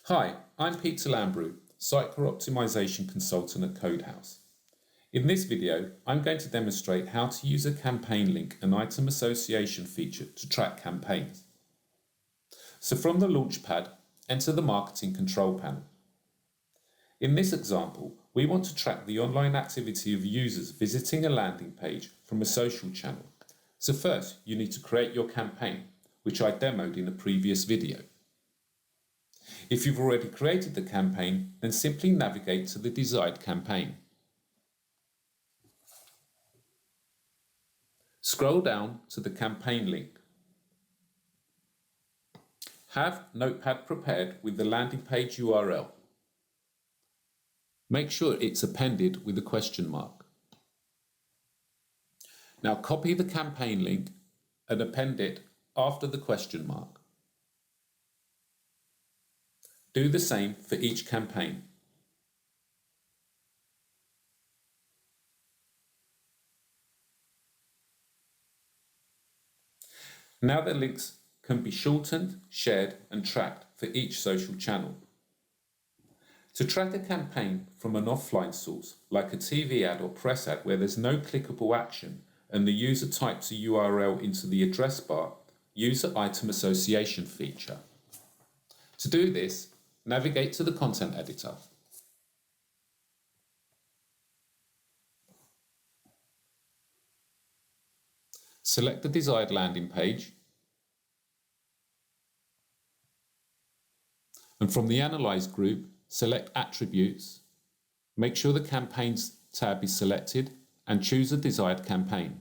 Hi, I'm Peter Lambrou, Sitecore Optimization Consultant at Codehouse. In this video, I'm going to demonstrate how to use a campaign link and item association feature to track campaigns. So from the Launchpad, enter the Marketing Control panel. In this example, we want to track the online activity of users visiting a landing page from a social channel. So first, you need to create your campaign, which I demoed in a previous video. If you've already created the campaign, then simply navigate to the desired campaign. Scroll down to the campaign link. Have Notepad prepared with the landing page URL. Make sure it's appended with a question mark. Now copy the campaign link and append it after the question mark. Do the same for each campaign. Now the links can be shortened, shared and tracked for each social channel. To track a campaign from an offline source, like a TV ad or press ad where there's no clickable action and the user types a URL into the address bar, use the item association feature. To do this, navigate to the content editor. Select the desired landing page. And from the Analyze group, select Attributes. Make sure the Campaigns tab is selected and choose a desired campaign.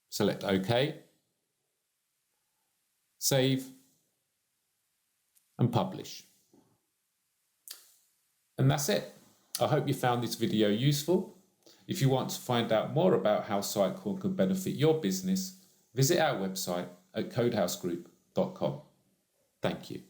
Select OK, save and publish. And that's it. I hope you found this video useful. If you want to find out more about how Sitecore can benefit your business, visit our website at codehousegroup.com. Thank you.